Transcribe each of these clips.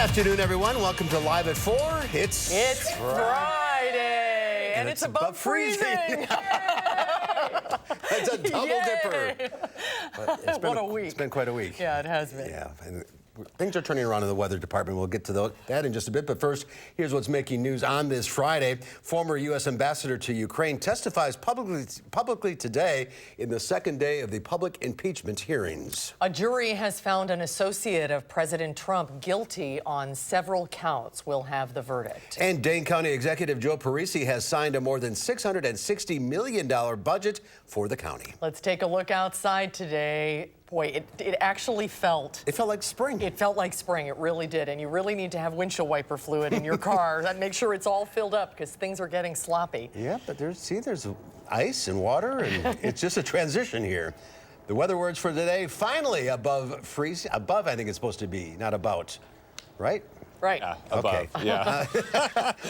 afternoon, everyone. Welcome to Live at 4. It's Friday, and it's above freezing. It's a double dipper. But What a week. It's been quite a week. Yeah, it has been. Yeah. And things are turning around in the weather department. We'll get to that in just a bit. But first, here's what's making news on this Friday. Former U.S. ambassador to Ukraine testifies publicly today in the second day of the public impeachment hearings. A jury has found an associate of President Trump guilty on several counts. We'll have the verdict. And Dane County Executive Joe Parisi has signed a more than $660 million budget for the county. Let's take a look outside today. Boy, it actually felt... It felt like spring. It felt like spring. It really did. And you really need to have windshield wiper fluid in your car. That make sure it's all filled up because things are getting sloppy. Yeah, but there's ice and water, and it's just a transition here. The weather words for today, finally above freezing. Above, I think it's supposed to be, not about, right? Right. Yeah, above. Okay. Yeah.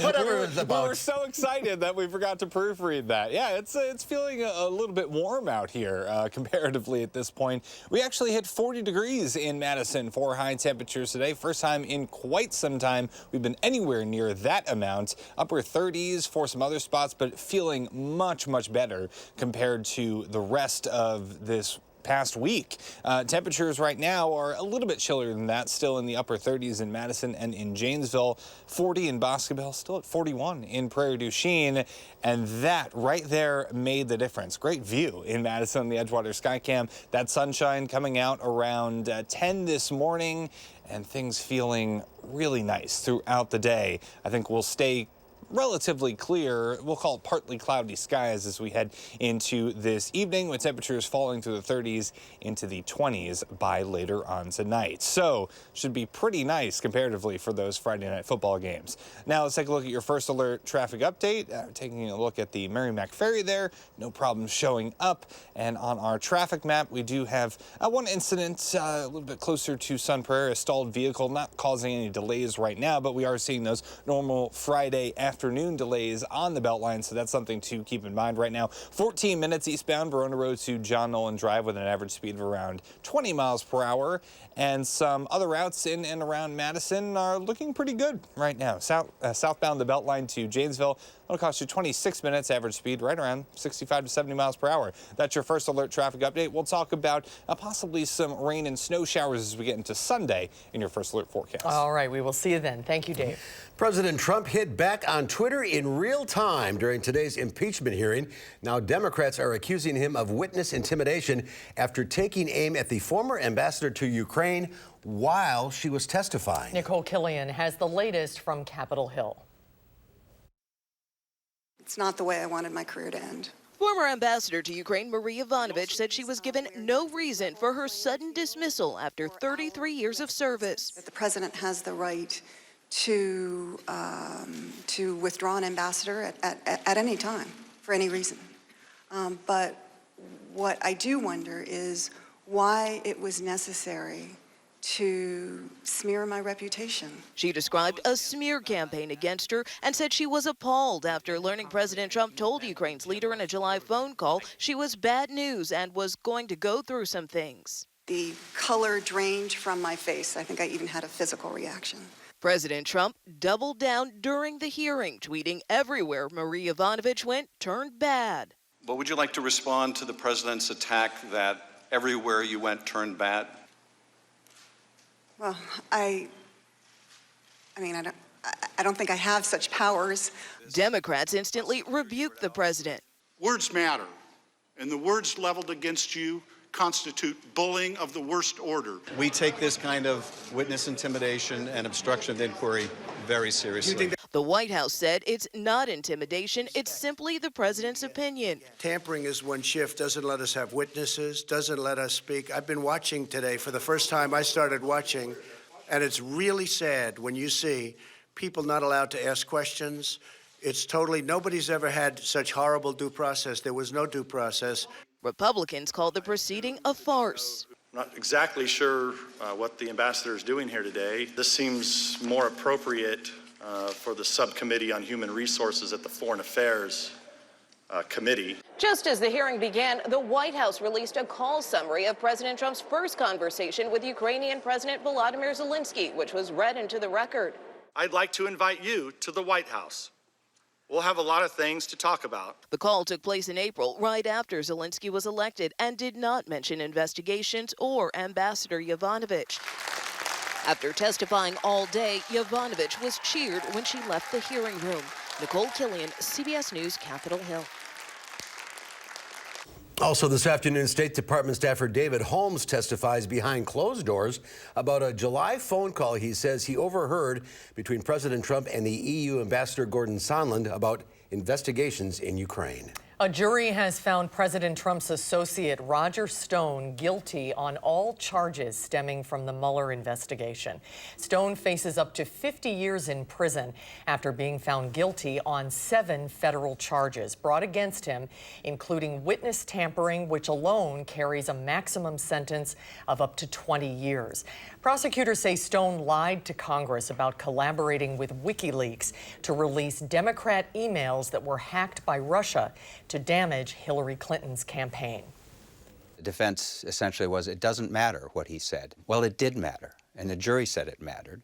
Whatever it's about. We were so excited that we forgot to proofread that. Yeah, it's feeling a little bit warm out here comparatively at this point. We actually hit 40 degrees in Madison for high temperatures today. First time in quite some time we've been anywhere near that amount. Upper 30s for some other spots, but feeling much, much better compared to the rest of this past week. Temperatures right now are a little bit chillier than that, still in the upper 30s in Madison and in Janesville, 40 in Boscobel, still at 41 in Prairie du Chien, and that right there made the difference. Great view in Madison on the Edgewater Skycam. That sunshine coming out around 10 this morning, and things feeling really nice throughout the day. I think we'll stay relatively clear, we'll call it partly cloudy skies as we head into this evening, with temperatures falling through the 30s into the 20s by later on tonight. So should be pretty nice comparatively for those Friday night football games. Now let's take a look at your first alert traffic update. Taking a look at the Merrimack Ferry there, no problems showing up. And on our traffic map, we do have one incident a little bit closer to Sun Prairie, a stalled vehicle, not causing any delays right now, but we are seeing those normal Friday afternoon delays on the Beltline, so that's something to keep in mind right now. 14 minutes eastbound Verona Road to John Nolan Drive with an average speed of around 20 miles per hour. And some other routes in and around Madison are looking pretty good right now. Southbound the Beltline to Janesville, it'll cost you 26 minutes, average speed right around 65 to 70 miles per hour. That's your first alert traffic update. We'll talk about possibly some rain and snow showers as we get into Sunday in your first alert forecast. All right, we will see you then. Thank you, Dave. President Trump hit back on Twitter in real time during today's impeachment hearing. Now Democrats are accusing him of witness intimidation after taking aim at the former ambassador to Ukraine while she was testifying. Nicole Killian has the latest from Capitol Hill. It's not the way I wanted my career to end. Former ambassador to Ukraine Marie Yovanovitch said she was given no reason for her sudden dismissal after 33 years of service. The president has the right to withdraw an ambassador at any time for any reason. But what I do wonder is why it was necessary to smear my reputation. She described a smear campaign against her and said she was appalled after learning President Trump told Ukraine's leader in a July phone call she was bad news and was going to go through some things. The color drained from my face. I think I even had a physical reaction. President Trump doubled down during the hearing, tweeting everywhere Marie Yovanovitch went turned bad. But would you like to respond to the president's attack that everywhere you went turned bad? Well, I don't think I have such powers. Democrats instantly rebuked the president. Words matter, and the words leveled against you constitute bullying of the worst order. We take this kind of witness intimidation and obstruction of inquiry very seriously. The White House said it's not intimidation, it's simply the president's opinion. Tampering is when Schiff doesn't let us have witnesses, doesn't let us speak. I've been watching today. For the first time I started watching, and it's really sad when you see people not allowed to ask questions. It's totally, nobody's ever had such horrible due process. There was no due process. Republicans called the proceeding a farce. I'm not exactly sure what the ambassador is doing here today. This seems more appropriate for the Subcommittee on Human Resources at the Foreign Affairs Committee. Just as the hearing began, the White House released a call summary of President Trump's first conversation with Ukrainian President Vladimir Olinsky, which was read into the record. I'd like to invite you to the White House. We'll have a lot of things to talk about. The call took place in April, right after Olinsky was elected, and did not mention investigations or Ambassador Yovanovitch. After testifying all day, Yovanovitch was cheered when she left the hearing room. Nicole Killian, CBS News, Capitol Hill. Also this afternoon, State Department staffer David Holmes testifies behind closed doors about a July phone call he says he overheard between President Trump and the EU Ambassador Gordon Sondland about investigations in Ukraine. A jury has found President Trump's associate Roger Stone guilty on all charges stemming from the Mueller investigation. Stone faces up to 50 years in prison after being found guilty on 7 federal charges brought against him, including witness tampering, which alone carries a maximum sentence of up to 20 years. Prosecutors say Stone lied to Congress about collaborating with WikiLeaks to release Democrat emails that were hacked by Russia to damage Hillary Clinton's campaign. The defense essentially was, it doesn't matter what he said. Well, it did matter, and the jury said it mattered.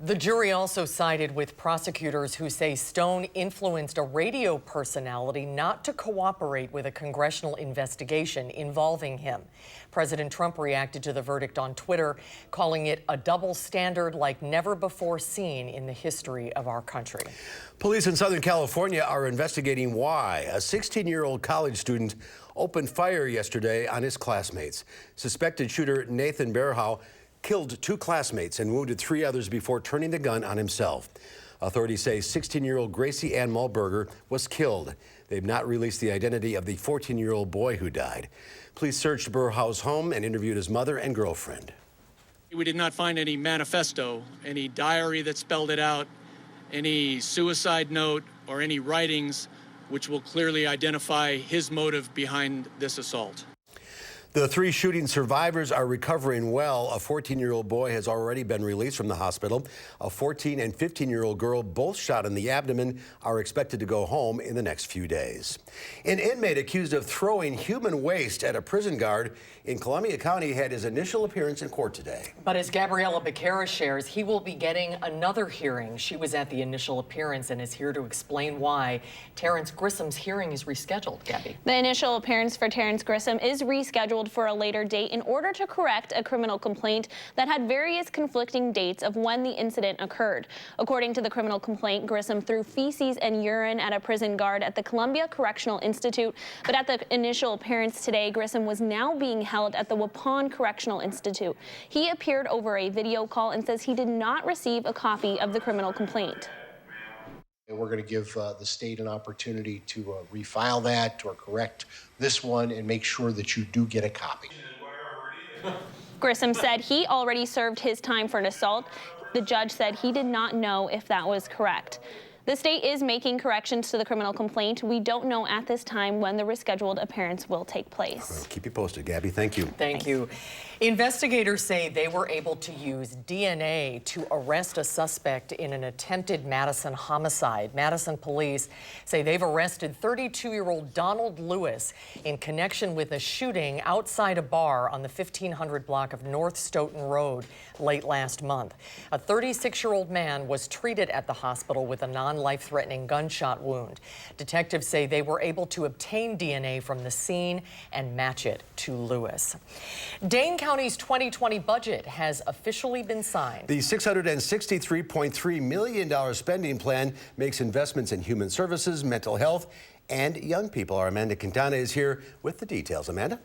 The jury also sided with prosecutors who say Stone influenced a radio personality not to cooperate with a congressional investigation involving him. President Trump reacted to the verdict on Twitter, calling it a double standard like never before seen in the history of our country. Police in Southern California are investigating why a 16-year-old college student opened fire yesterday on his classmates. Suspected shooter Nathan Berhow killed 2 classmates and wounded 3 others before turning the gun on himself. Authorities say 16-year-old Gracie Ann Mulberger was killed. They've not released the identity of the 14-year-old boy who died. Police searched Berhow's home and interviewed his mother and girlfriend. We did not find any manifesto, any diary that spelled it out, any suicide note, or any writings which will clearly identify his motive behind this assault. The 3 shooting survivors are recovering well. A 14-year-old boy has already been released from the hospital. A 14- and 15-year-old girl, both shot in the abdomen, are expected to go home in the next few days. An inmate accused of throwing human waste at a prison guard in Columbia County had his initial appearance in court today. But as Gabriella Becerra shares, he will be getting another hearing. She was at the initial appearance and is here to explain why. Terrence Grissom's hearing is rescheduled, Gabby. The initial appearance for Terrence Grissom is rescheduled for a later date in order to correct a criminal complaint that had various conflicting dates of when the incident occurred. According to the criminal complaint, Grissom threw feces and urine at a prison guard at the Columbia Correctional Institute, but at the initial appearance today, Grissom was now being held at the Waupun Correctional Institute. He appeared over a video call and says he did not receive a copy of the criminal complaint. We're going to give the state an opportunity to refile that or correct this one and make sure that you do get a copy. Grissom said he already served his time for an assault. The judge said he did not know if that was correct. The state is making corrections to the criminal complaint. We don't know at this time when the rescheduled appearance will take place. Well, keep you posted, Gabby. Thank you. Thank you. Investigators say they were able to use DNA to arrest a suspect in an attempted Madison homicide. Madison police say they've arrested 32-year-old Donald Lewis in connection with a shooting outside a bar on the 1500 block of North Stoughton Road late last month. A 36-year-old man was treated at the hospital with a non-life-threatening gunshot wound. Detectives say they were able to obtain DNA from the scene and match it to Lewis. Dane County's 2020 budget has officially been signed. The $663.3 million spending plan makes investments in human services, mental health, and young people. Our Amanda Quintana is here with the details. Amanda?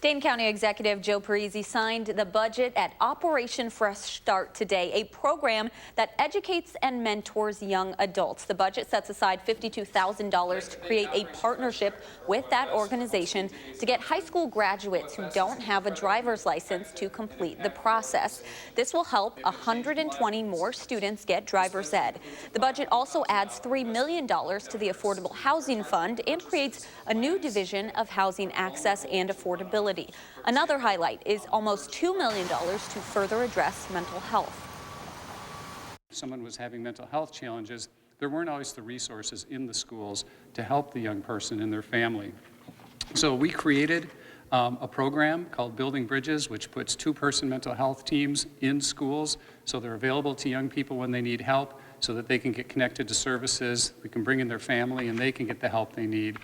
Dane County Executive Joe Parisi signed the budget at Operation Fresh Start today, a program that educates and mentors young adults. The budget sets aside $52,000 to create a partnership with that organization to get high school graduates who don't have a driver's license to complete the process. This will help 120 more students get driver's ed. The budget also adds $3 million to the Affordable Housing Fund and creates a new division of housing access and affordability. Another highlight is almost $2 million to further address mental health. If someone was having mental health challenges, there weren't always the resources in the schools to help the young person and their family. So we created a program called Building Bridges, which puts two-person mental health teams in schools so they're available to young people when they need help, so that they can get connected to services, we can bring in their family, and they can get the help they need.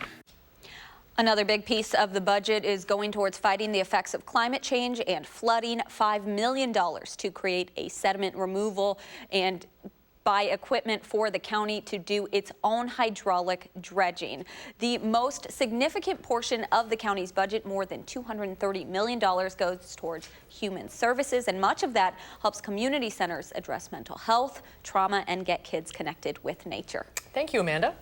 Another big piece of the budget is going towards fighting the effects of climate change and flooding. $5 million to create a sediment removal and buy equipment for the county to do its own hydraulic dredging. The most significant portion of the county's budget, more than $230 million, goes towards human services, and much of that helps community centers address mental health, trauma, and get kids connected with nature. Thank you, Amanda.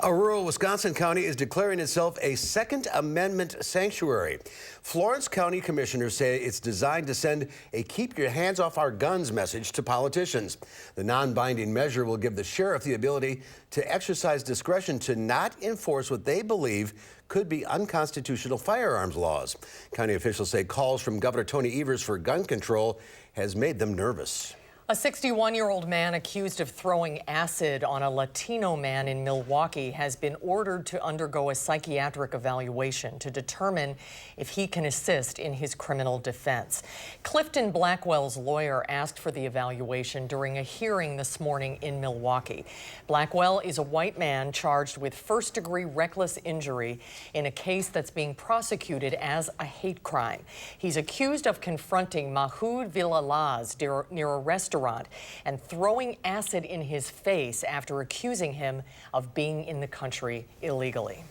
A rural Wisconsin county is declaring itself a Second Amendment sanctuary. Florence County commissioners say it's designed to send a keep your hands off our guns message to politicians. The non-binding measure will give the sheriff the ability to exercise discretion to not enforce what they believe could be unconstitutional firearms laws. County officials say calls from Governor Tony Evers for gun control has made them nervous. A 61-year-old man accused of throwing acid on a Latino man in Milwaukee has been ordered to undergo a psychiatric evaluation to determine if he can assist in his criminal defense. Clifton Blackwell's lawyer asked for the evaluation during a hearing this morning in Milwaukee. Blackwell is a white man charged with first-degree reckless injury in a case that's being prosecuted as a hate crime. He's accused of confronting Mahoud Villalaz near a restaurant and throwing acid in his face after accusing him of being in the country illegally.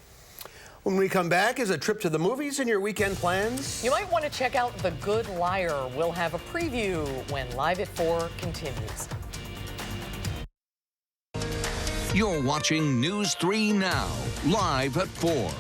When we come back, is a trip to the movies in your weekend plans? You might want to check out The Good Liar. We'll have a preview when Live at 4 continues. You're watching News 3 Now, live at 4.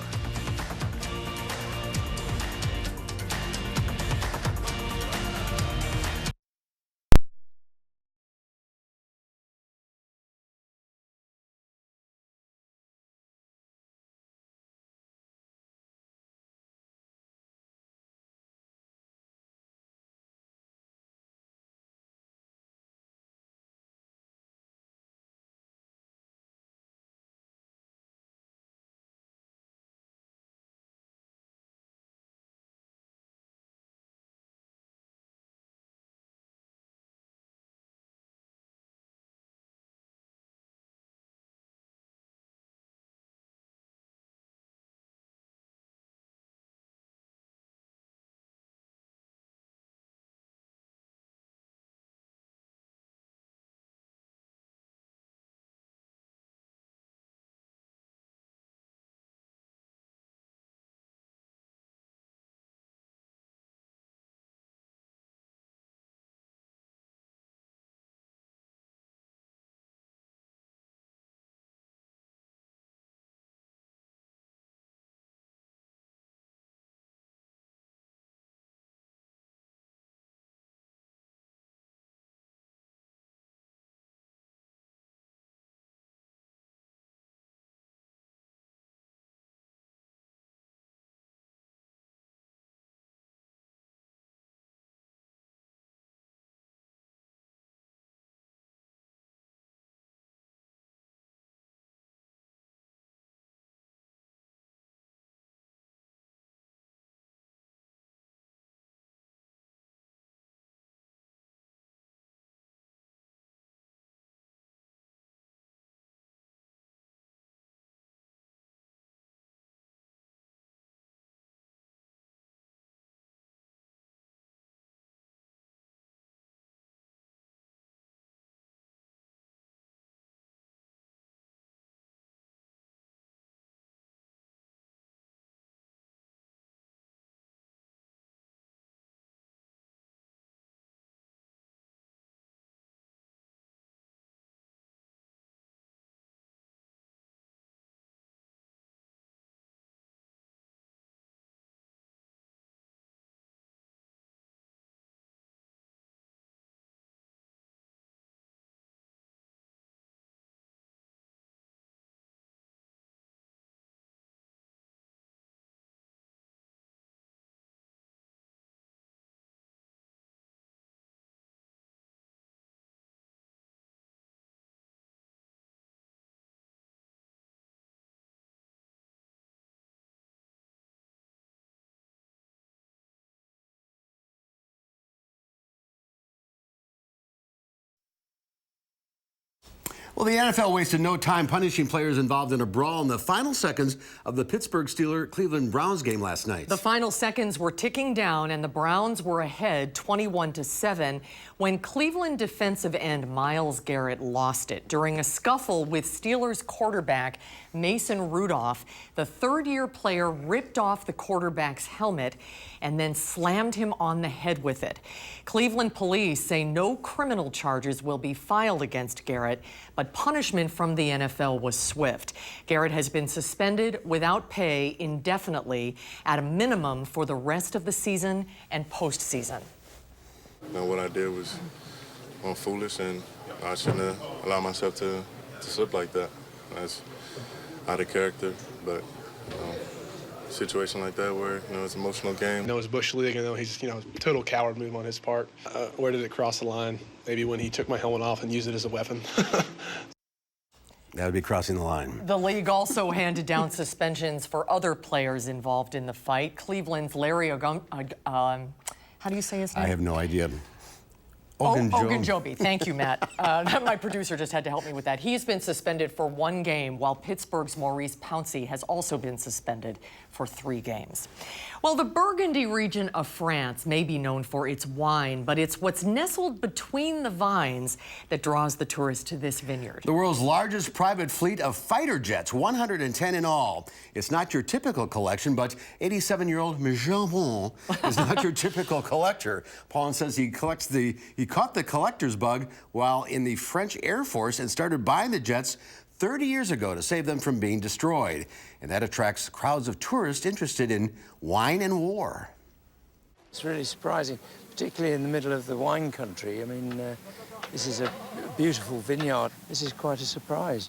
Well, the NFL wasted no time punishing players involved in a brawl in the final seconds of the Pittsburgh Steelers-Cleveland Browns game last night. The final seconds were ticking down, and the Browns were ahead 21-7 when Cleveland defensive end Myles Garrett lost it. During a scuffle with Steelers quarterback Mason Rudolph, the third-year player ripped off the quarterback's helmet and then slammed him on the head with it. Cleveland police say no criminal charges will be filed against Garrett, but punishment from the NFL was swift. Garrett has been suspended without pay indefinitely at a minimum for the rest of the season and postseason. Now, what I did was foolish, and I shouldn't have allowed myself to slip like that. That's out of character, but a situation like that where, it's an emotional game. I know it's Bush League, I know he's, a total coward move on his part. Where did it cross the line? Maybe when he took my helmet off and used it as a weapon. That would be crossing the line. The league also handed down suspensions for other players involved in the fight. Cleveland's Larry how do you say his name? I have no idea. Ogunjobi. Thank you, Matt. My producer just had to help me with that. He's been suspended for 1 game, while Pittsburgh's Maurice Pouncey has also been suspended for 3 games. Well, the Burgundy region of France may be known for its wine, but it's what's nestled between the vines that draws the tourists to this vineyard. The world's largest private fleet of fighter jets, 110 in all. It's not your typical collection, but 87-year-old Michel is not your typical collector. Paulin says he caught the collector's bug while in the French Air Force and started buying the jets 30 years ago to save them from being destroyed. And that attracts crowds of tourists interested in wine and war. It's really surprising, particularly in the middle of the wine country. I mean, this is a beautiful vineyard. This is quite a surprise.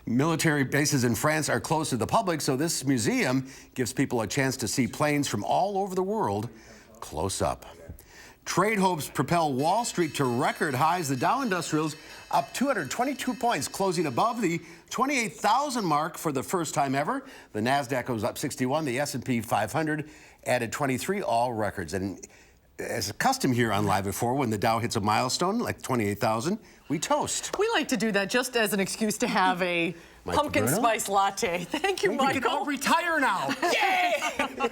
Military bases in France are closed to the public, so this museum gives people a chance to see planes from all over the world close up. Trade hopes propel Wall Street to record highs. The Dow Industrials up 222 points, closing above the 28,000 mark for the first time ever. The NASDAQ was up 61. The S&P 500 added 23, all records. And as a custom here on Live at 4, when the Dow hits a milestone like 28,000, we toast. We like to do that just as an excuse to have a pumpkin spice latte. Thank you, Michael. We can all retire now. Yay!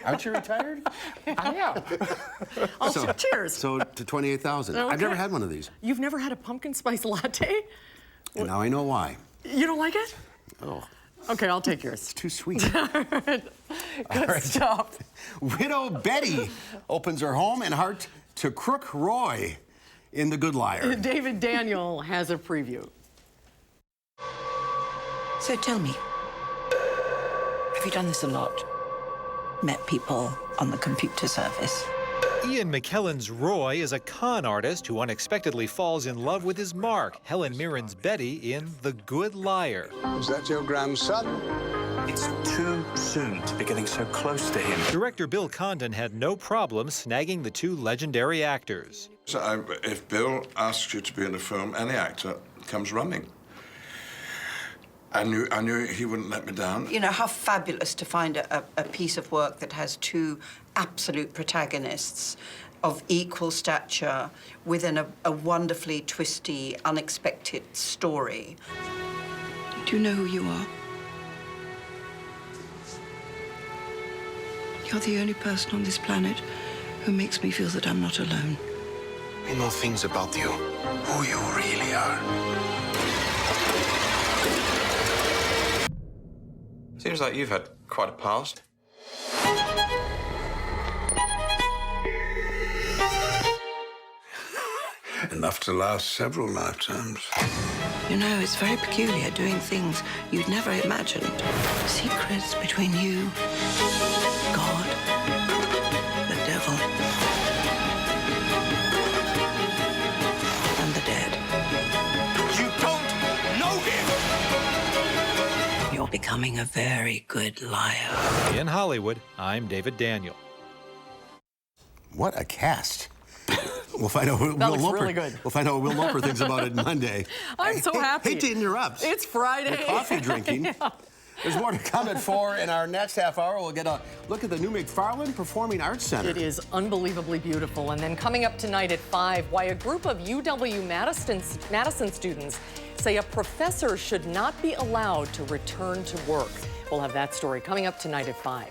Aren't you retired? I am. Cheers. So to 28,000. Okay. I've never had one of these. You've never had a pumpkin spice latte? And now I know why. You don't like it? Oh. Okay, I'll take yours. It's too sweet. Good stuff. Widow Betty opens her home and heart to Crook Roy in The Good Liar. David Daniel has a preview. So tell me, have you done this a lot? Met people on the computer service? Ian McKellen's Roy is a con artist who unexpectedly falls in love with his mark, Helen Mirren's Betty in The Good Liar. Is that your grandson? It's too soon to be getting so close to him. Director Bill Condon had no problem snagging the 2 legendary actors. So if Bill asks you to be in a film, any actor comes running. I knew he wouldn't let me down. You know, how fabulous to find a piece of work that has 2 absolute protagonists of equal stature within a wonderfully twisty, unexpected story. Do you know who you are? You're the only person on this planet who makes me feel that I'm not alone. We know things about you, who you really are. Seems like you've had quite a past. Enough to last several lifetimes. You know, it's very peculiar doing things you'd never imagined. Secrets between you, God, the devil, and the dead. You don't know him! You're becoming a very good liar. In Hollywood, I'm David Daniel. What a cast. We'll find out what Will Loper, really good. We'll find out what Will Loper thinks about it Monday. I'm so happy. Hate to interrupt. It's Friday. Your coffee drinking. Yeah. There's more to come at 4 in our next half hour. We'll get a look at the new McFarland Performing Arts Center. It is unbelievably beautiful. And then coming up tonight at 5, why a group of UW-Madison students say a professor should not be allowed to return to work. We'll have that story coming up tonight at 5.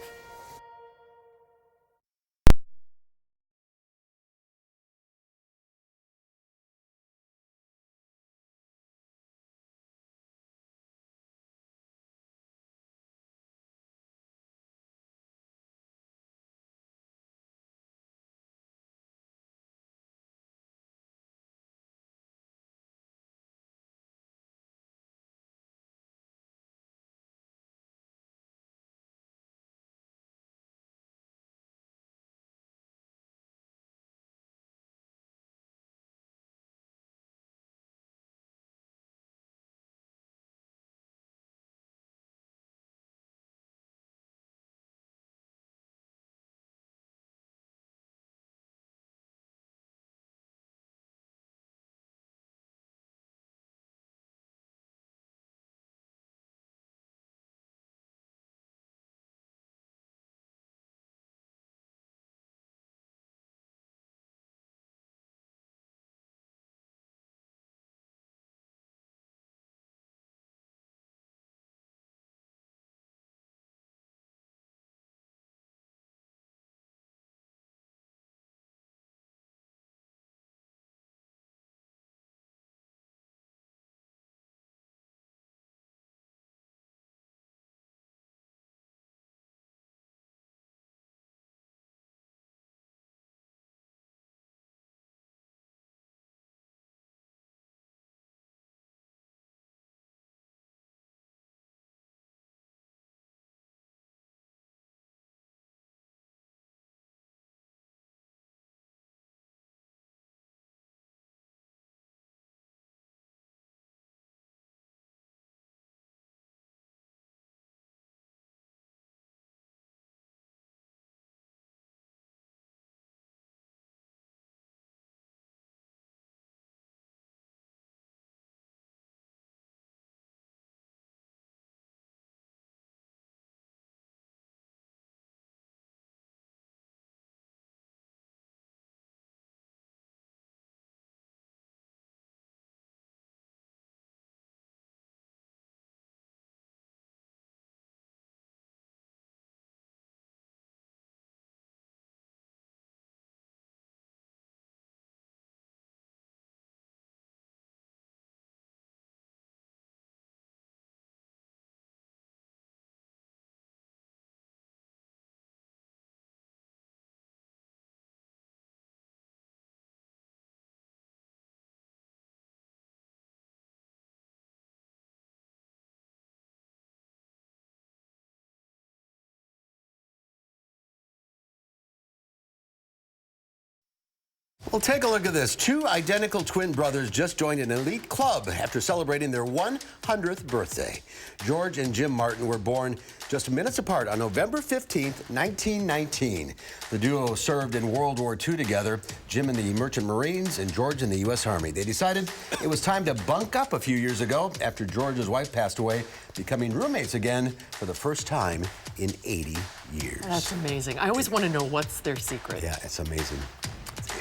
Well, take a look at this. 2 identical twin brothers just joined an elite club after celebrating their 100th birthday. George and Jim Martin were born just minutes apart on November 15th, 1919. The duo served in World War II together, Jim in the Merchant Marines and George in the U.S. Army. They decided it was time to bunk up a few years ago after George's wife passed away, becoming roommates again for the first time in 80 years. That's amazing. I always want to know what's their secret. Yeah, it's amazing.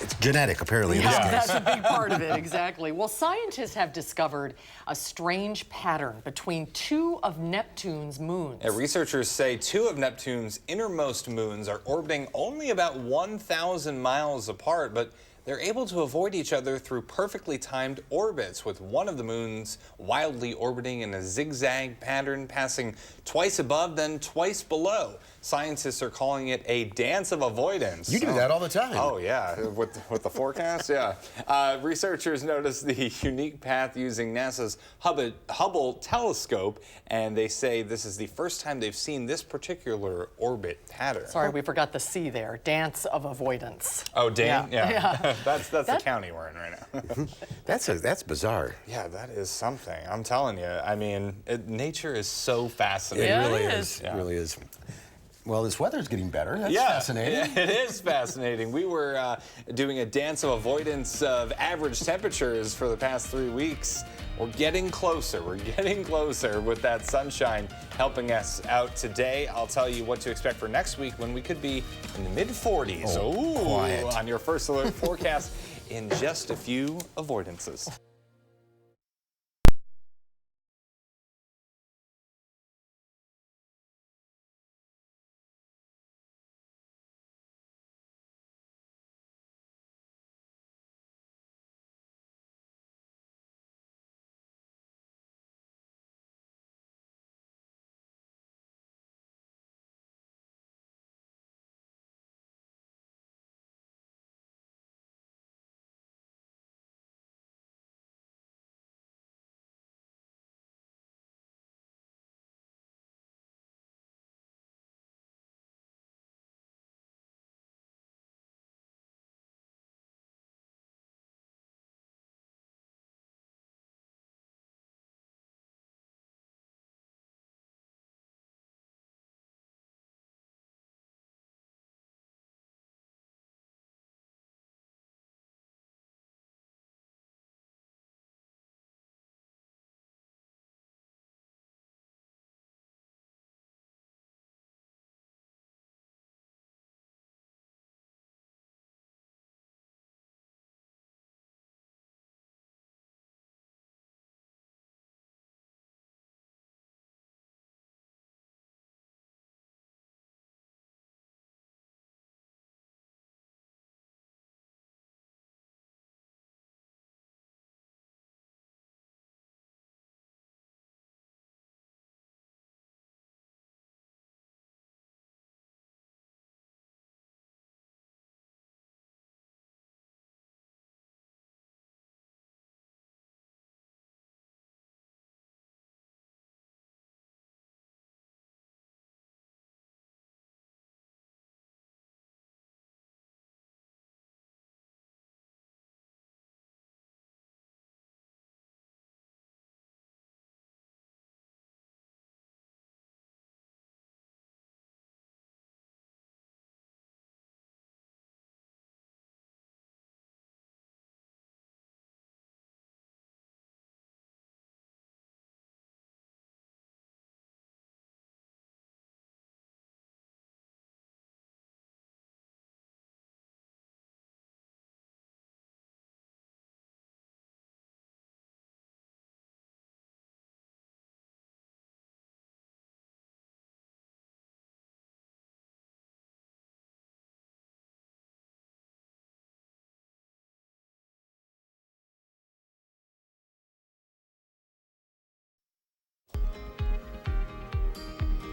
It's genetic, apparently. In this case. That's a big part of it, exactly. Well, scientists have discovered a strange pattern between 2 of Neptune's moons. Yeah, researchers say 2 of Neptune's innermost moons are orbiting only about 1,000 miles apart, but they're able to avoid each other through perfectly timed orbits, with one of the moons wildly orbiting in a zigzag pattern, passing twice above, then twice below. Scientists are calling it a dance of avoidance. You do that all the time. Oh, yeah, with the forecast, yeah. Researchers noticed the unique path using NASA's Hubble telescope, and they say this is the first time they've seen this particular orbit pattern. Sorry, we forgot the C there. Dance of avoidance. Oh, Dan? Yeah. That's the county we're in right now. That's bizarre. Yeah, that is something. I'm telling you. I mean, nature is so fascinating. Yeah, it really it is. It really is. Well, this weather's getting better. That's fascinating. Yeah, it is fascinating. We were doing a dance of avoidance of average temperatures for the past 3 weeks. We're getting closer. We're getting closer with that sunshine helping us out today. I'll tell you what to expect for next week when we could be in the mid-40s. Quiet. On your first alert forecast in just a few avoidances.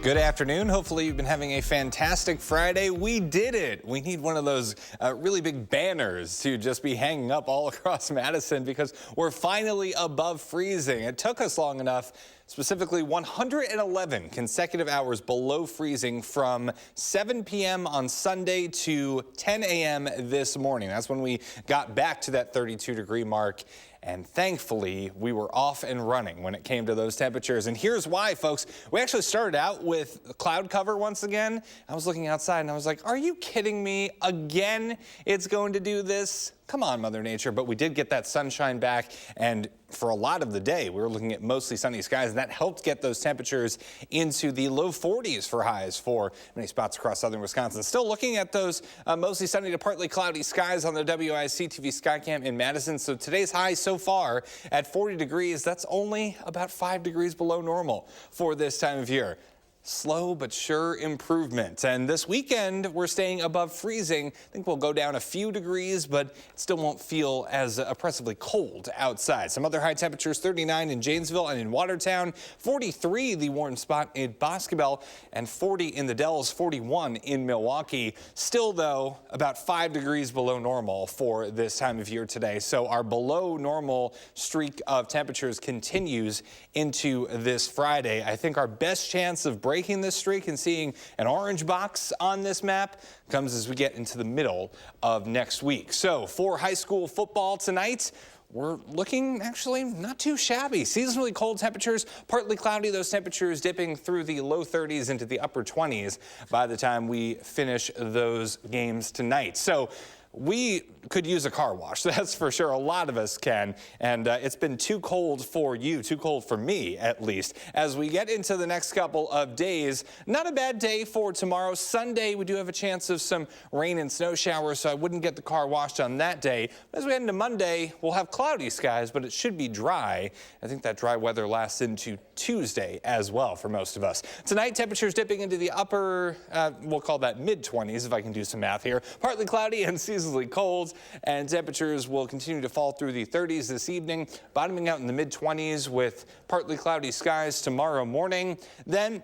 Good afternoon. Hopefully you've been having a fantastic Friday. We did it. We need one of those really big banners to just be hanging up all across Madison because we're finally above freezing. It took us long enough, specifically 111 consecutive hours below freezing from 7 p.m. on Sunday to 10 a.m. this morning. That's when we got back to that 32-degree mark. And thankfully, we were off and running when it came to those temperatures. And here's why, folks. We actually started out with cloud cover once again. I was looking outside and I was like, are you kidding me? Again, it's going to do this? Come on, Mother Nature. But we did get that sunshine back. And for a lot of the day, we were looking at mostly sunny skies. And that helped get those temperatures into the low 40s for highs for many spots across southern Wisconsin. Still looking at those mostly sunny to partly cloudy skies on the WISC-TV Skycam in Madison. So today's high so far at 40 degrees. That's only about 5 degrees below normal for this time of year. Slow but sure improvement. And this weekend, we're staying above freezing. I think we'll go down a few degrees, but it still won't feel as oppressively cold outside. Some other high temperatures, 39 in Janesville and in Watertown, 43 the warm spot in Boscobel, and 40 in the Dells, 41 in Milwaukee. Still, though, about 5 degrees below normal for this time of year today. So our below normal streak of temperatures continues into this Friday. I think our best chance of breaking breaking this streak and seeing an orange box on this map comes as we get into the middle of next week. So for high school football tonight, we're looking actually not too shabby. Seasonally cold temperatures, partly cloudy, those temperatures dipping through the low 30s into the upper 20s by the time we finish those games tonight. So we could use a car wash, that's for sure. A lot of us can. And it's been too cold for you, too cold for me, at least. As we get into the next couple of days, not a bad day for tomorrow. Sunday, we do have a chance of some rain and snow showers, so I wouldn't get the car washed on that day. As we head into Monday, we'll have cloudy skies, but it should be dry. I think that dry weather lasts into Tuesday as well for most of us. Tonight, temperatures dipping into the upper, we'll call that mid-20s, if I can do some math here. Partly cloudy and seasonally cold, and temperatures will continue to fall through the 30s this evening, bottoming out in the mid-20s with partly cloudy skies tomorrow morning. Then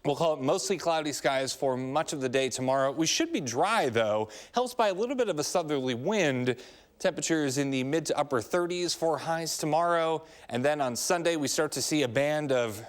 we'll call it mostly cloudy skies for much of the day tomorrow. We should be dry, though, helped by a little bit of a southerly wind. Temperatures in the mid to upper 30s for highs tomorrow. And then on Sunday, we start to see a band of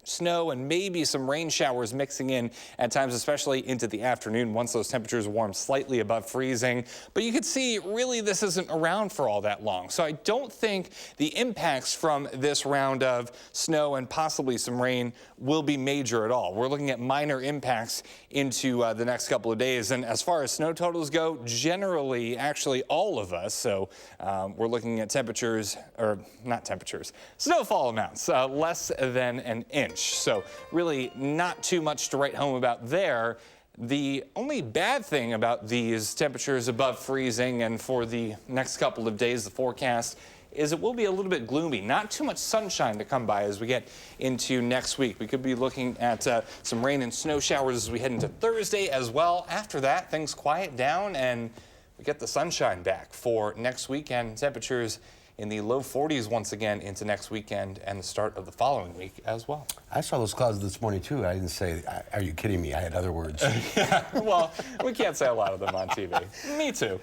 snow and maybe some rain showers mixing in at times, especially into the afternoon once those temperatures warm slightly above freezing. But you can see really this isn't around for all that long. So I don't think the impacts from this round of snow and possibly some rain will be major at all. We're looking at minor impacts into the next couple of days. And as far as snow totals go, generally, actually all of us, so we're looking at temperatures, or not temperatures, snowfall amounts, less than an inch. So really not too much to write home about there. The only bad thing about these temperatures above freezing and for the next couple of days, the forecast, is it will be a little bit gloomy. Not too much sunshine to come by as we get into next week. We could be looking at some rain and snow showers as we head into Thursday as well. After that, things quiet down and we get the sunshine back for next weekend. Temperatures in the low 40s once again into next weekend and the start of the following week as well. I saw those clouds this morning too. I didn't say, are you kidding me? I had other words. Yeah, well, we can't say a lot of them on TV. Me too.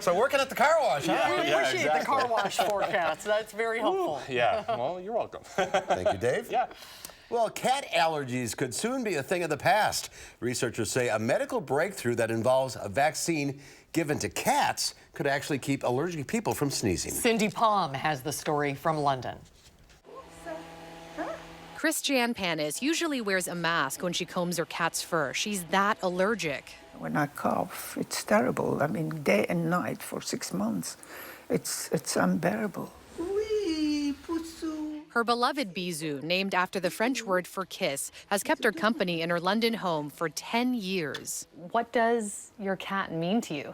So working at the car wash, huh? We appreciate the car wash forecast. That's very helpful. Ooh, yeah, well, you're welcome. Thank you, Dave. Yeah. Well, cat allergies could soon be a thing of the past. Researchers say a medical breakthrough that involves a vaccine given to cats could actually keep allergic people from sneezing. Cindy Palm has the story from London. Christiane Panis usually wears a mask when she combs her cat's fur. She's that allergic. When I cough, it's terrible. I mean, day and night for 6 months. It's unbearable. Her beloved Bisou, named after the French word for kiss, has kept her company in her London home for 10 years. What does your cat mean to you?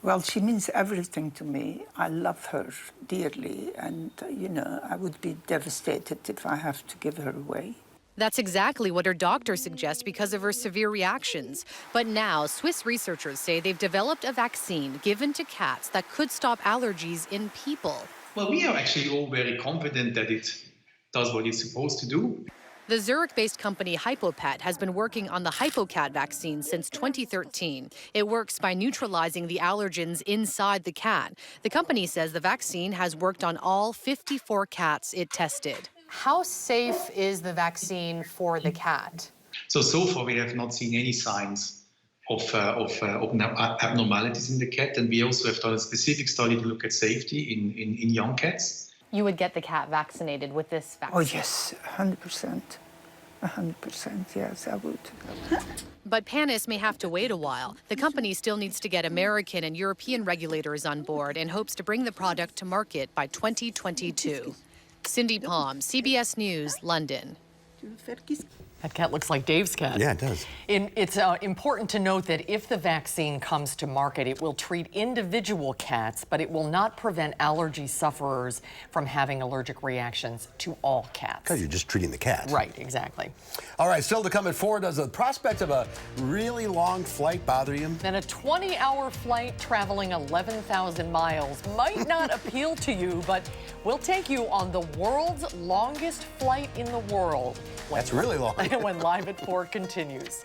Well, she means everything to me. I love her dearly, and, you know, I would be devastated if I have to give her away. That's exactly what her doctor suggests because of her severe reactions. But now, Swiss researchers say they've developed a vaccine given to cats that could stop allergies in people. Well, we are actually all very confident that it does what it's supposed to do. The Zurich-based company Hypopet has been working on the HypoCat vaccine since 2013. It works by neutralizing the allergens inside the cat. The company says the vaccine has worked on all 54 cats it tested. How safe is the vaccine for the cat? So far we have not seen any signs of abnormalities in the cat, and we also have done a specific study to look at safety in young cats. You would get the cat vaccinated with this vaccine? Oh, yes, 100%. 100%, yes, I would. But Panis may have to wait a while. The company still needs to get American and European regulators on board and hopes to bring the product to market by 2022. Cindy Palm, CBS News, London. That cat looks like Dave's cat. Yeah, it does. It's important to note that if the vaccine comes to market, it will treat individual cats, but it will not prevent allergy sufferers from having allergic reactions to all cats. Because you're just treating the cat. Right, exactly. All right, still to come at 4, does the prospect of a really long flight bother you? Then a 20-hour flight traveling 11,000 miles might not appeal to you, but we'll take you on the world's longest flight in the world. That's really long. When Live at 4 continues.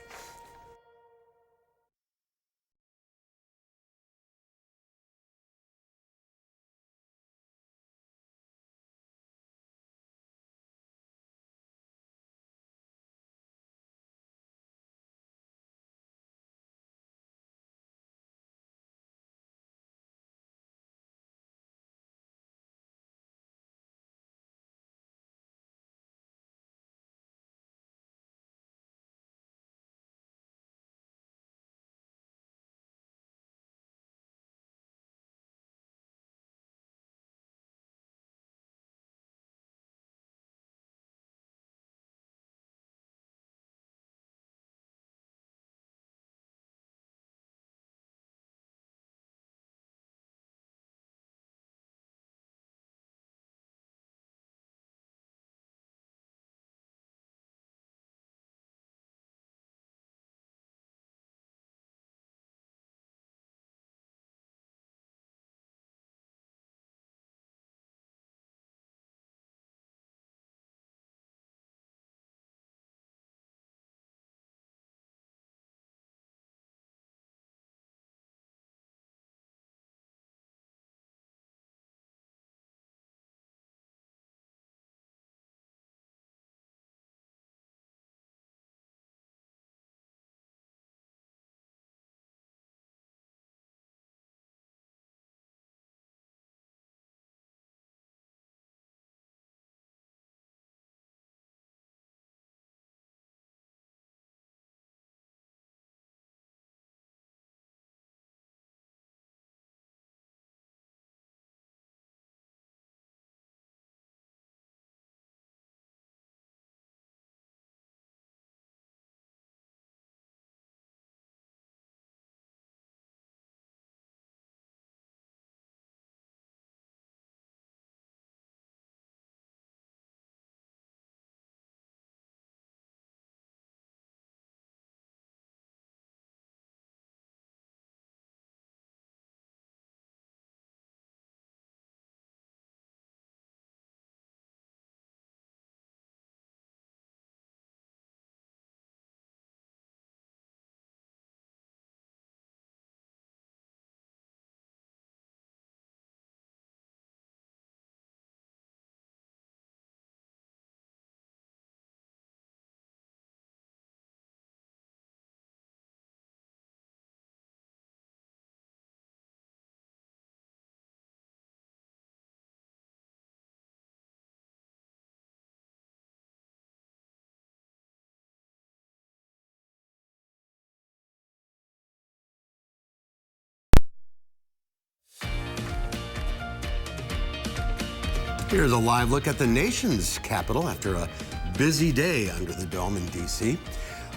Here's a live look at the nation's capital after a busy day under the dome in D.C.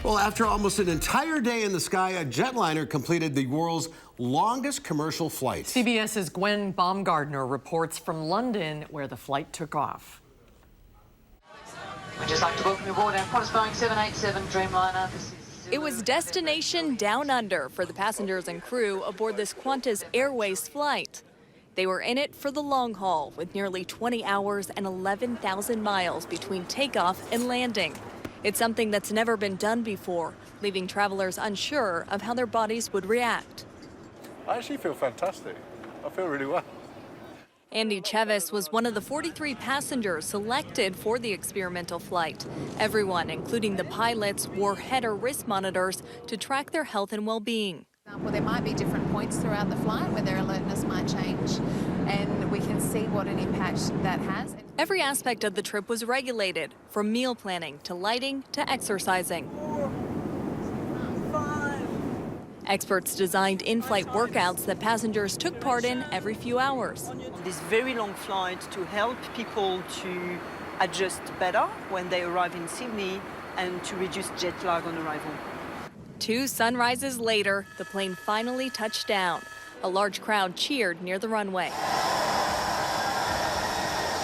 Well, after almost an entire day in the sky, a jetliner completed the world's longest commercial flight. CBS's Gwen Baumgardner reports from London, where the flight took off. We'd just like to welcome you aboard our Qantas Boeing 787 Dreamliner. It was destination down under for the passengers and crew aboard this Qantas Airways flight. They were in it for the long haul, with nearly 20 hours and 11,000 miles between takeoff and landing. It's something that's never been done before, leaving travelers unsure of how their bodies would react. I actually feel fantastic. I feel really well. Andy Chevis was one of the 43 passengers selected for the experimental flight. Everyone, including the pilots, wore head or wrist monitors to track their health and well-being. Well, there might be different points throughout the flight where their alertness might change, and we can see what an impact that has. Every aspect of the trip was regulated, from meal planning to lighting to exercising. 4, 5. Experts designed in-flight workouts that passengers took part in every few hours. On this very long flight, to help people to adjust better when they arrive in Sydney and to reduce jet lag on arrival. 2 sunrises later, the plane finally touched down. A large crowd cheered near the runway.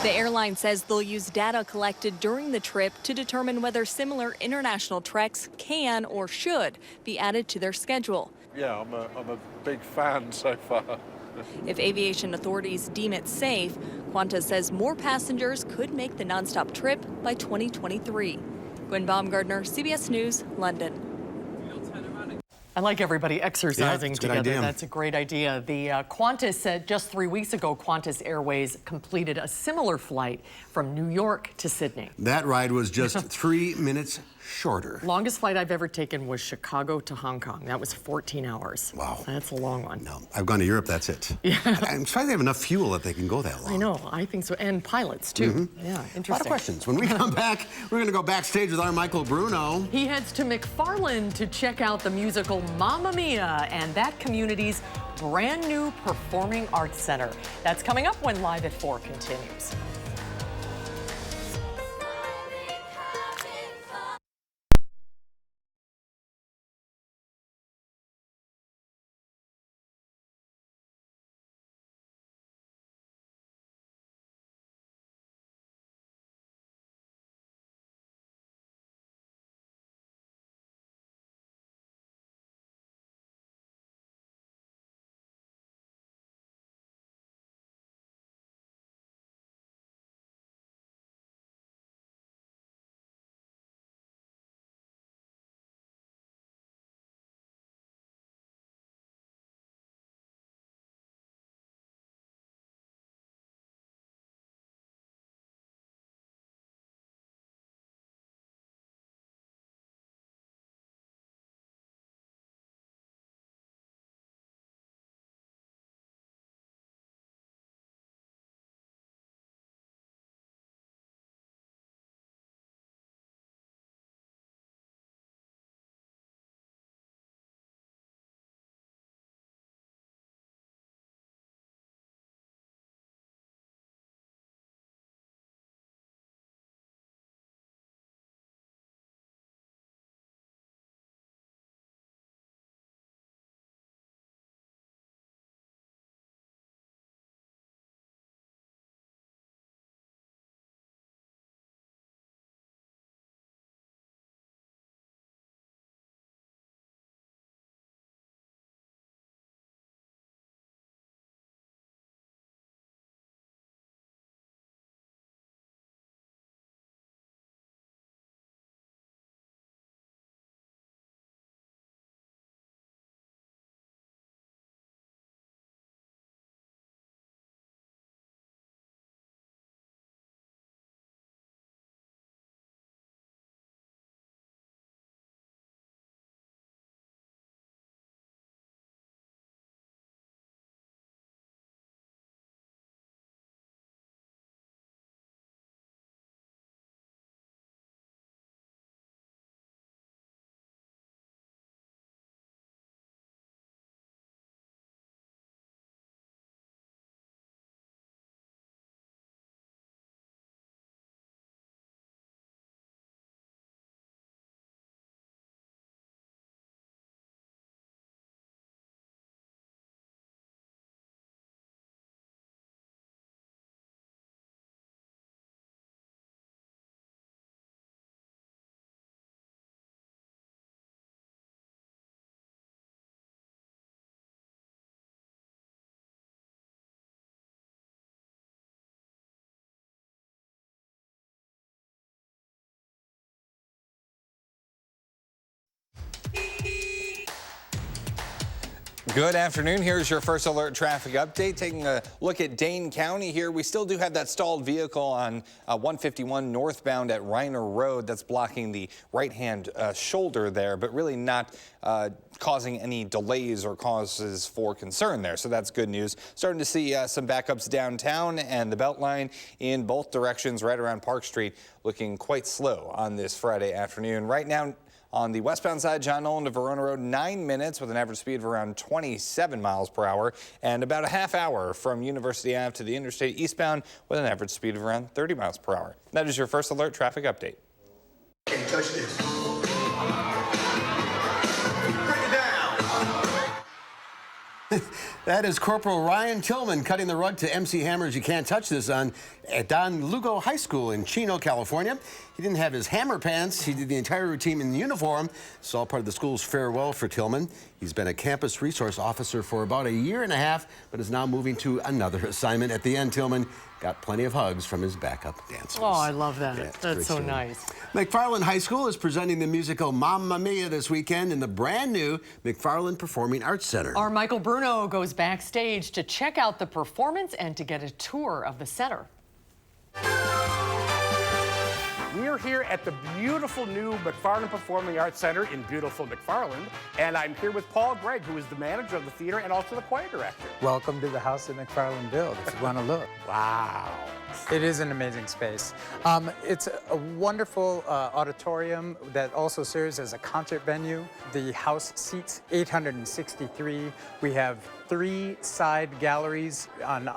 The airline says they'll use data collected during the trip to determine whether similar international treks can or should be added to their schedule. Yeah, I'm a big fan so far. If aviation authorities deem it safe, Qantas says more passengers could make the nonstop trip by 2023. Gwen Baumgardner, CBS News, London. I like everybody exercising together. Idea. That's a great idea. The Qantas said just 3 weeks ago, Qantas Airways completed a similar flight from New York to Sydney. That ride was just 3 minutes shorter. Longest flight I've ever taken was Chicago to Hong Kong. That was 14 hours. Wow. That's a long one. No, I've gone to Europe, that's it. Yeah. I'm surprised they have enough fuel that they can go that long. I know, I think so. And pilots, too. Yeah, interesting. A lot of questions. When we come back, we're going to go backstage with our Michael Bruno. He heads to McFarland to check out the musical Mamma Mia and that community's brand new performing arts center. That's coming up when Live at 4 continues. Good afternoon. Here's your first alert traffic update. Taking a look at Dane County here. We still do have that stalled vehicle on 151 northbound at Reiner Road that's blocking the right-hand shoulder there, but really not causing any delays or causes for concern there. So that's good news. Starting to see some backups downtown, and the Beltline in both directions right around Park Street looking quite slow on this Friday afternoon. Right now, on the westbound side, John Nolan to Verona Road, 9 minutes with an average speed of around 27 miles per hour, and about a half hour from University Ave to the interstate eastbound with an average speed of around 30 miles per hour. That is your first alert traffic update. Can't touch this. Bring it down. That is Corporal Ryan Tillman cutting the rug to MC Hammer's You Can't Touch This at Don Lugo High School in Chino, California. He didn't have his hammer pants. He did the entire routine in uniform. It's all part of the school's farewell for Tillman. He's been a campus resource officer for about a year and a half, but is now moving to another assignment. At the end, Tillman got plenty of hugs from his backup dancers. Oh, I love that. Yeah, That's so nice. McFarland High School is presenting the musical Mamma Mia this weekend in the brand new McFarland Performing Arts Center. Our Michael Bruno goes backstage to check out the performance and to get a tour of the center. We are here at the beautiful new McFarland Performing Arts Center in beautiful McFarland, and I'm here with Paul Gregg, who is the manager of the theater and also the choir director. Welcome to the house that McFarland built, if you want to look. Wow. It is an amazing space. It's a wonderful auditorium that also serves as a concert venue. The house seats 863. We have 3 side galleries on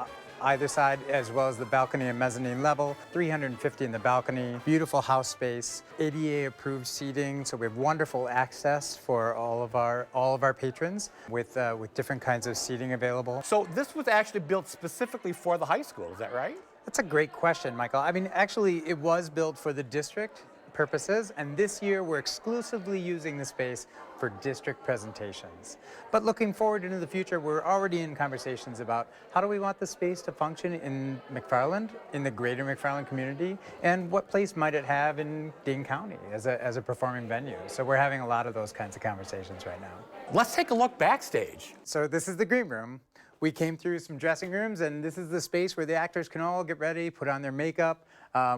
either side, as well as the balcony and mezzanine level, 350 in the balcony, beautiful house space, ADA approved seating, so we have wonderful access for all of our patrons with different kinds of seating available. So this was actually built specifically for the high school, is that right? That's a great question, Michael. I mean, actually, it was built for the district purposes, and this year we're exclusively using the space for district presentations. But looking forward into the future, we're already in conversations about how do we want the space to function in McFarland, in the greater McFarland community, and what place might it have in Dane County as a performing venue. So we're having a lot of those kinds of conversations right now. Let's take a look backstage. So this is the green room. We came through some dressing rooms, and this is the space where the actors can all get ready, put on their makeup.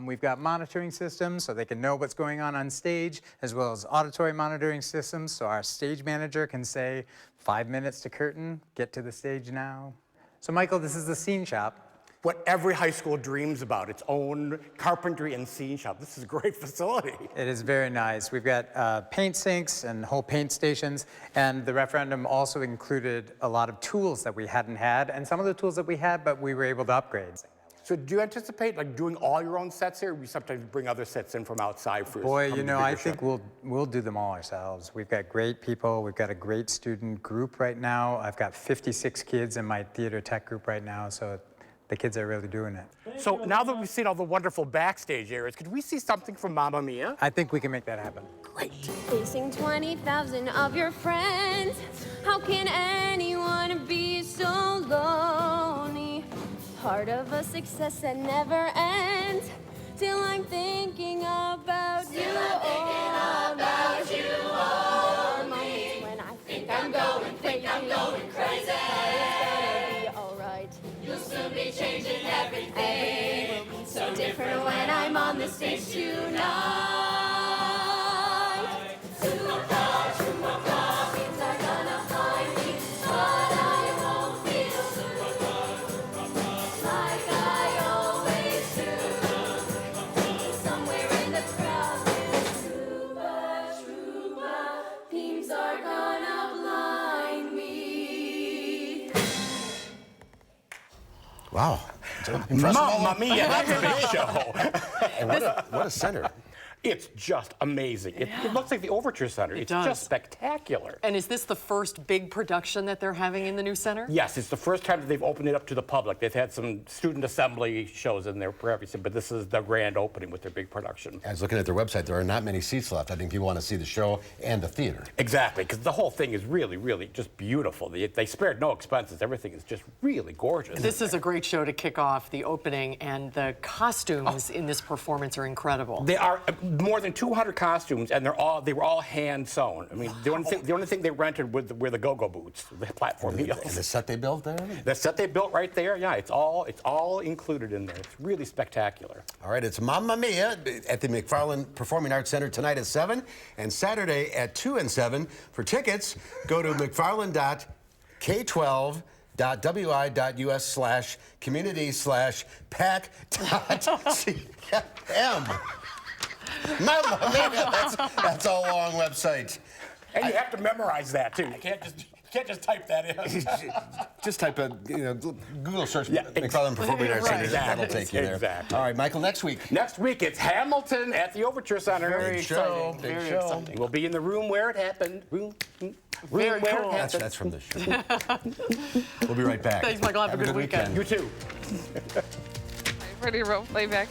We've got monitoring systems so they can know what's going on stage, as well as auditory monitoring systems, so our stage manager can say, 5 minutes to curtain, get to the stage now. So Michael, this is the scene shop. What every high school dreams about, its own carpentry and scene shop. This is a great facility. It is very nice. We've got paint sinks and whole paint stations, and the referendum also included a lot of tools that we hadn't had, and some of the tools that we had, but we were able to upgrade. So do you anticipate like doing all your own sets here, or we sometimes bring other sets in from outside for Boy, you know, I think we'll do them all ourselves. We've got great people. We've got a great student group right now. I've got 56 kids in my theater tech group right now, so the kids are really doing it. So now that we've seen all the wonderful backstage areas, could we see something from Mamma Mia? I think we can make that happen. Great. Facing 20,000 of your friends, how can anyone be so lonely? Part of a success that never ends, till I'm thinking about you all night. When I think I'm going crazy. You'll soon be changing everything. Will be so different when I'm on the stage tonight. Supercar means are gonna find me, but I won't feel like I always do. Somewhere in the crowd, super, beams are gonna blind me. Wow. Mamma Mia, that's a big show. And what a center. It's just amazing. It looks like the Overture Center. It's just spectacular. And is this the first big production that they're having in the new center? Yes, it's the first time that they've opened it up to the public. They've had some student assembly shows in there previously, but this is the grand opening with their big production. I was looking at their website. There are not many seats left. I think people want to see the show and the theater. Exactly, because the whole thing is really, really just beautiful. They spared no expenses. Everything is just really gorgeous. This is a great show to kick off the opening, and the costumes in this performance are incredible. They are. more than 200 costumes, and they were all hand sewn. I mean, the only thing they rented were the go-go boots, the platform heels. And the set they built there? The set they built right there, yeah, it's all included in there. It's really spectacular. All right, it's Mamma Mia at the McFarland Performing Arts Center tonight at 7 and Saturday at 2 and 7. For tickets, go to mcfarland.ky.wi.us/community/pack.cm. Mamma Mia, that's a long website. And you have to memorize that, too. You can't just type that in. Just type a Google search McFarland Performing Arts Center. That'll take you there. Exactly. All right, Michael, next week. Next week, it's Hamilton at the Overture Center. Very exciting. Big show. We'll be in the room where it happened. Room where it happened. That's from the show. We'll be right back. Thanks, Michael. Have a good weekend. You too. Ready to roll playback.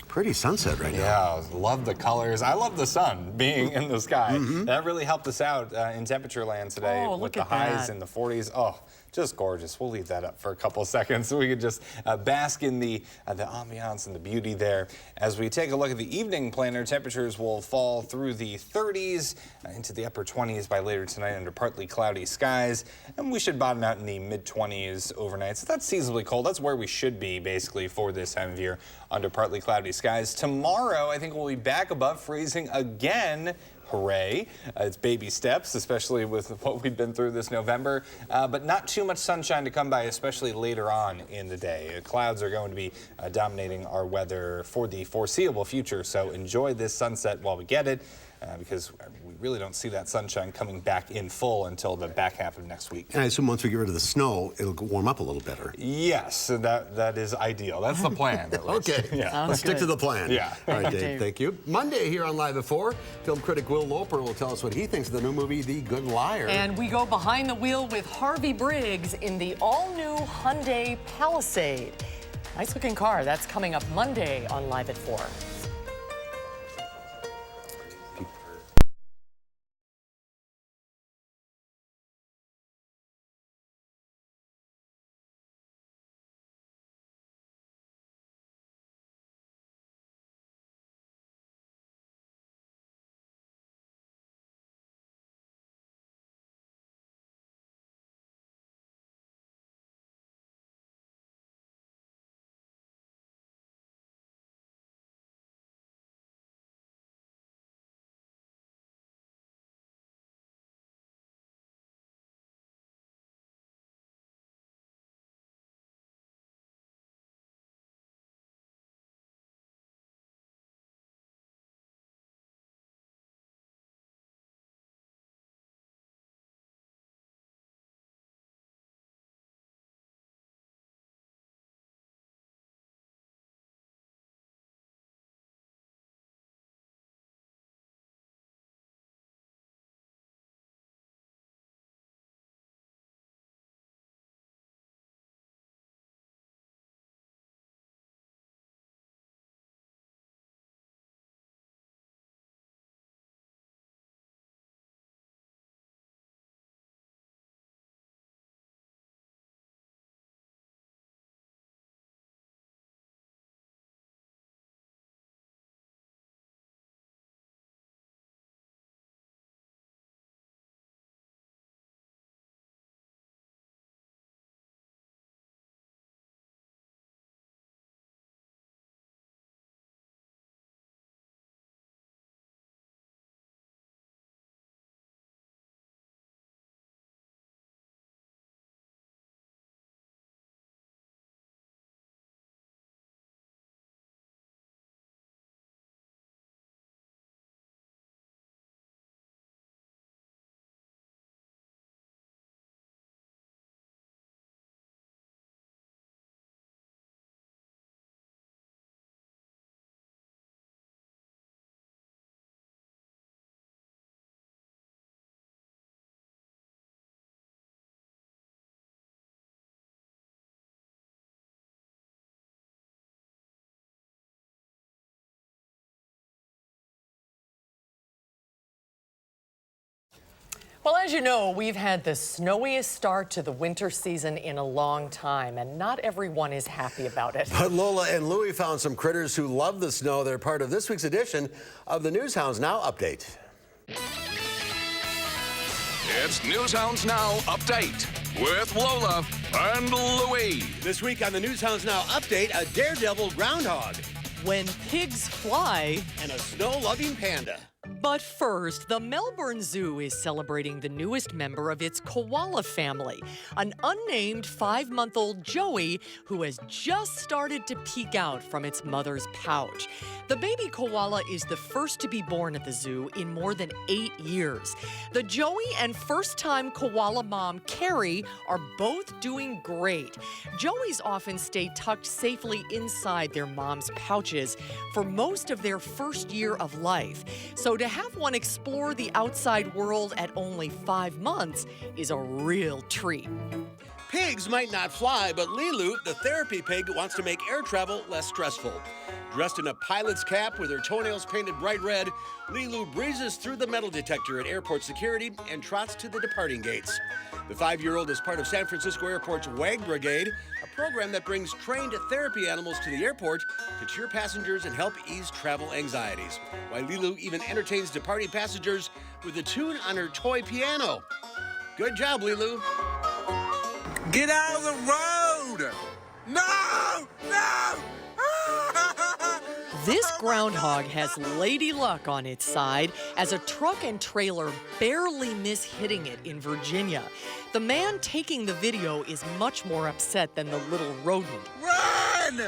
Pretty sunset right now. Yeah, love the colors. I love the sun being in the sky. That really helped us out in temperature land today with the highs in the 40s. Oh, just gorgeous. We'll leave that up for a couple seconds so we could just bask in the ambiance and the beauty there. As we take a look at the evening planner, temperatures will fall through the 30s into the upper 20s by later tonight under partly cloudy skies, and we should bottom out in the mid-20s overnight. So that's seasonably cold. That's where we should be basically for this time of year, under partly cloudy skies. Tomorrow, I think we'll be back above freezing again. Hooray. It's baby steps, especially with what we've been through this November, but not too much sunshine to come by, especially later on in the day. Clouds are going to be dominating our weather for the foreseeable future, so enjoy this sunset while we get it, because we really don't see that sunshine coming back in full until the back half of next week. And I assume once we get rid of the snow, it'll warm up a little better. Yes, that is ideal. That's the plan. Okay, yeah. Let's stick to the plan. Yeah. All right, Dave, thank you. Monday here on Live at 4, film critic Will Loper will tell us what he thinks of the new movie, The Good Liar. And we go behind the wheel with Harvey Briggs in the all-new Hyundai Palisade. Nice-looking car. That's coming up Monday on Live at 4. Well, as you know, we've had the snowiest start to the winter season in a long time, and not everyone is happy about it. But Lola and Louie found some critters who love the snow. They're part of this week's edition of the News Hounds Now Update. It's News Hounds Now Update with Lola and Louie. This week on the News Hounds Now Update, a daredevil groundhog. When pigs fly. And a snow-loving panda. But first, the Melbourne Zoo is celebrating the newest member of its koala family, an unnamed 5-month-old Joey who has just started to peek out from its mother's pouch. The baby koala is the first to be born at the zoo in more than 8 years. The Joey and first-time koala mom, Carrie, are both doing great. Joeys often stay tucked safely inside their mom's pouches for most of their first year of life. So to have one explore the outside world at only 5 months is a real treat. Pigs might not fly, but Lilu, the therapy pig, wants to make air travel less stressful. Dressed in a pilot's cap with her toenails painted bright red, Lilu breezes through the metal detector at airport security and trots to the departing gates. The 5-year-old is part of San Francisco Airport's WAG Brigade, a program that brings trained therapy animals to the airport to cheer passengers and help ease travel anxieties. While Lilu even entertains departing passengers with a tune on her toy piano. Good job, Lilu. Get out of the road! No! No! This groundhog has lady luck on its side as a truck and trailer barely miss hitting it in Virginia. The man taking the video is much more upset than the little rodent. Run!